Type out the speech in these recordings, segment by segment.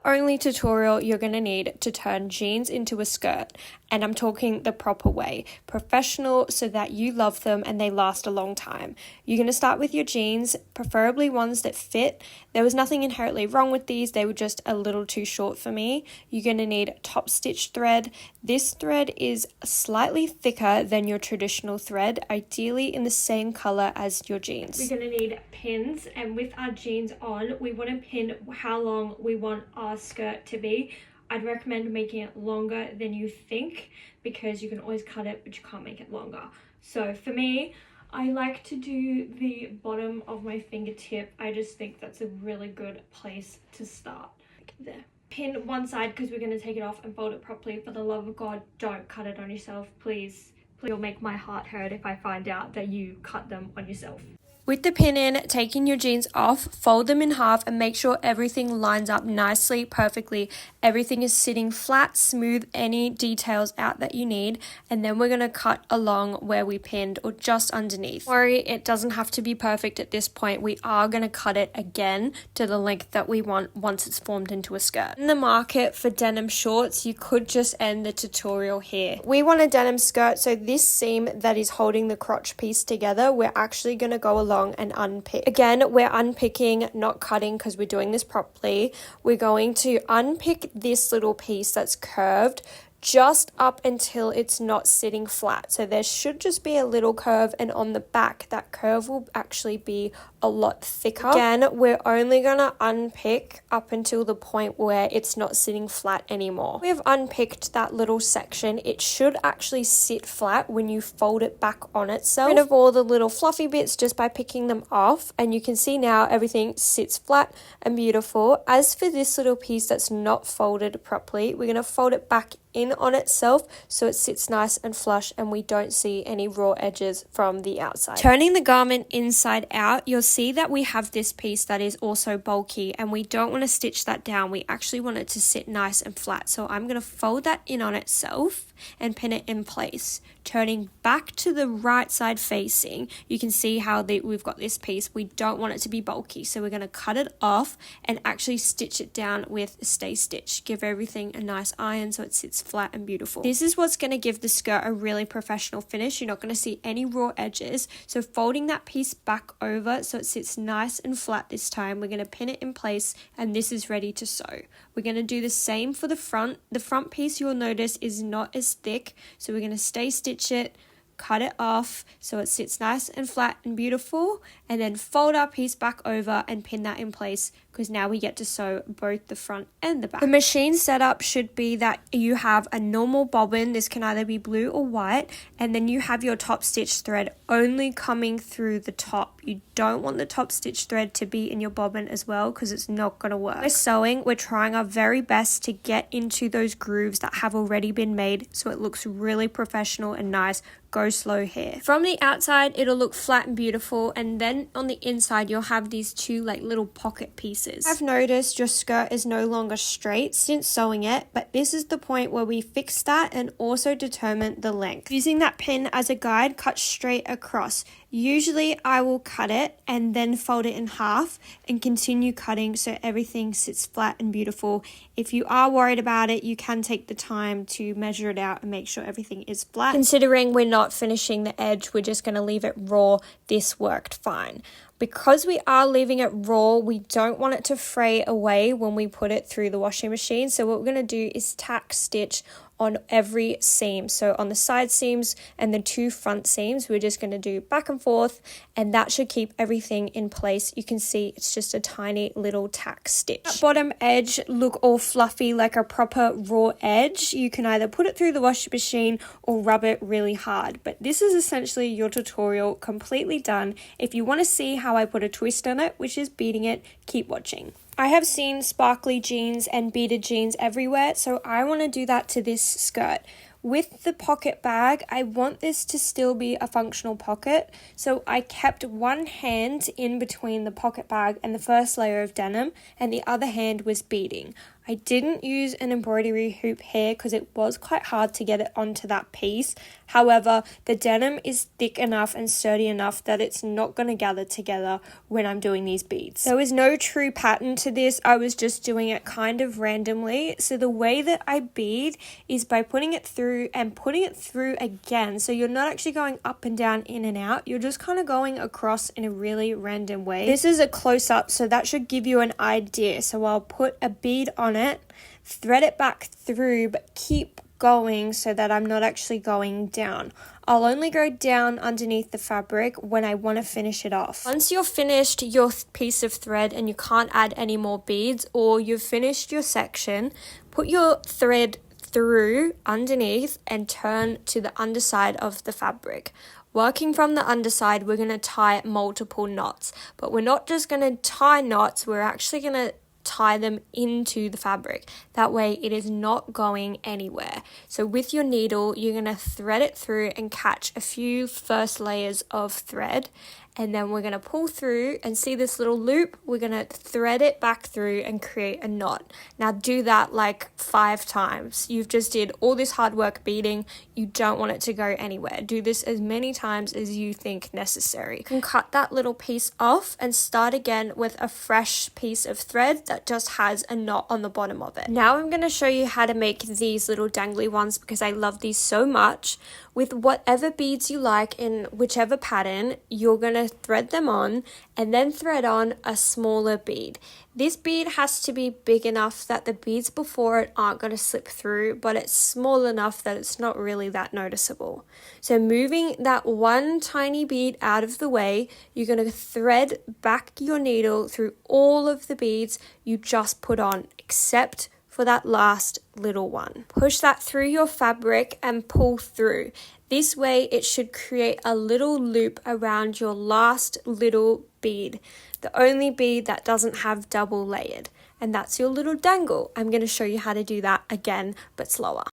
Only tutorial you're going to need to turn jeans into a skirt, and I'm talking the proper way, professional, so that you love them and they last a long time. You're going to start with your jeans, preferably ones that fit. There was nothing inherently wrong with these, they were just a little too short for me. You're going to need top stitch thread. This thread is slightly thicker than your traditional thread, ideally in the same color as your jeans. We're going to need pins, and with our jeans on, we want to pin how long we want our skirt to be. I'd recommend making it longer than you think, because you can always cut it but you can't make it longer. So for me, I like to do the bottom of my fingertip. I just think that's a really good place to start. There. Pin one side because we're going to take it off and fold it properly. For the love of God, don't cut it on yourself, please. You'll make my heart hurt if I find out that you cut them on yourself. With the pin in, taking your jeans off, fold them in half and make sure everything lines up nicely, perfectly. Everything is sitting flat, smooth, any details out that you need. And then we're going to cut along where we pinned or just underneath. Don't worry, it doesn't have to be perfect at this point. We are going to cut it again to the length that we want once it's formed into a skirt. In the market for denim shorts, you could just end the tutorial here. We want a denim skirt, so this seam that is holding the crotch piece together, we're actually going to go along and unpick. Again, we're unpicking, not cutting, because we're doing this properly. We're going to unpick this little piece that's curved just up until it's not sitting flat. So there should just be a little curve, and on the back that curve will actually be a lot thicker. Again, we're only gonna unpick up until the point where it's not sitting flat anymore. We've unpicked that little section. It should actually sit flat when you fold it back on itself. Rid of all the little fluffy bits just by picking them off, and you can see now everything sits flat and beautiful. As for this little piece that's not folded properly, we're gonna fold it back in on itself so it sits nice and flush and we don't see any raw edges from the outside. Turning the garment inside out, you'll see that we have this piece that is also bulky, and we don't want to stitch that down. We actually want it to sit nice and flat. So I'm going to fold that in on itself and pin it in place. Turning back to the right side facing, you can see how we've got this piece. We don't want it to be bulky, so we're going to cut it off and actually stitch it down with a stay stitch. Give everything a nice iron so it sits flat and beautiful. This is what's going to give the skirt a really professional finish. You're not going to see any raw edges. So folding that piece back over so it sits nice and flat this time, we're going to pin it in place, and this is ready to sew. We're going to do the same for the front. The front piece, you'll notice, is not as thick, so we're going to stay stitch it, cut it off so it sits nice and flat and beautiful, and then fold our piece back over and pin that in place, because now we get to sew both the front and the back. The machine setup should be that you have a normal bobbin. This can either be blue or white, and then you have your top stitch thread only coming through the top. You don't want the top stitch thread to be in your bobbin as well, because it's not going to work. We're sewing, we're trying our very best to get into those grooves that have already been made so it looks really professional and nice. Go slow here. From the outside, it'll look flat and beautiful, and then on the inside, you'll have these two like little pocket pieces. I've noticed your skirt is no longer straight since sewing it, but this is the point where we fix that and also determine the length. Using that pin as a guide, cut straight across. Usually I will cut it and then fold it in half and continue cutting so everything sits flat and beautiful. If you are worried about it, you can take the time to measure it out and make sure everything is flat. Considering we're not finishing the edge, we're just going to leave it raw. This worked fine. Because we are leaving it raw, we don't want it to fray away when we put it through the washing machine. So what we're going to do is tack stitch on every seam. So on the side seams and the two front seams, we're just going to do back and forth, and that should keep everything in place. You can see it's just a tiny little tack stitch. That bottom edge look all fluffy like a proper raw edge. You can either put it through the washing machine or rub it really hard. But this is essentially your tutorial completely done. If you want to see how I put a twist on it, which is beading it, keep watching. I have seen sparkly jeans and beaded jeans everywhere, so I want to do that to this skirt. With the pocket bag, I want this to still be a functional pocket, so I kept one hand in between the pocket bag and the first layer of denim, and the other hand was beading. I didn't use an embroidery hoop here because it was quite hard to get it onto that piece. However, the denim is thick enough and sturdy enough that it's not going to gather together when I'm doing these beads. There was no true pattern to this. I was just doing it kind of randomly. So the way that I bead is by putting it through and putting it through again. So you're not actually going up and down, in and out. You're just kind of going across in a really random way. This is a close-up, so that should give you an idea. So I'll put a bead on it, thread it back through, but keep going so that I'm not actually going down. I'll only go down underneath the fabric when I want to finish it off. Once you're finished your piece of thread and you can't add any more beads, or you've finished your section, put your thread through underneath and turn to the underside of the fabric. Working from the underside, we're going to tie multiple knots, but we're not just going to tie knots, we're actually going to tie them into the fabric. That way it is not going anywhere. So with your needle, you're going to thread it through and catch a few first layers of thread, and then we're going to pull through and see this little loop. We're going to thread it back through and create a knot. Now do that like 5 times. You've just did all this hard work beading. You don't want it to go anywhere. Do this as many times as you think necessary. You can cut that little piece off and start again with a fresh piece of thread that just has a knot on the bottom of it. Now I'm going to show you how to make these little dangly ones because I love these so much. With whatever beads you like in whichever pattern, you're going to thread them on and then thread on a smaller bead. This bead has to be big enough that the beads before it aren't going to slip through, but it's small enough that it's not really that noticeable. So moving that one tiny bead out of the way, you're going to thread back your needle through all of the beads you just put on, except for that last little one. Push that through your fabric and pull through. This way it should create a little loop around your last little bead, the only bead that doesn't have double layered, and that's your little dangle. I'm going to show you how to do that again, but slower.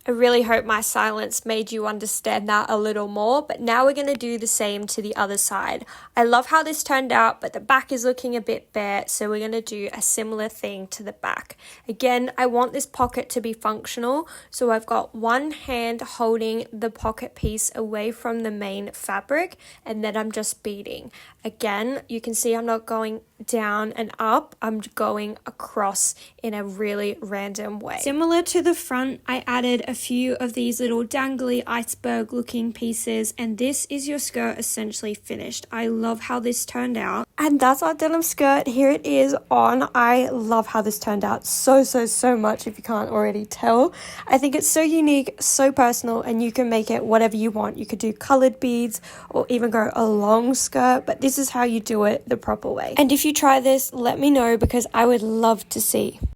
I really hope my silence made you understand that a little more, but now we're going to do the same to the other side. I love how this turned out, but the back is looking a bit bare, so we're going to do a similar thing to the back. Again, I want this pocket to be functional, so I've got one hand holding the pocket piece away from the main fabric, and then I'm just beading. Again, you can see I'm not going down and up, I'm going across in a really random way. Similar to the front, I added a few of these little dangly iceberg looking pieces, and this is your skirt essentially finished. I love how this turned out, and that's our denim skirt. Here it is on. I love how this turned out so much, if you can't already tell. I think it's so unique, so personal, and you can make it whatever you want. You could do colored beads or even go a long skirt, but this is how you do it the proper way. And if you try this, let me know because I would love to see.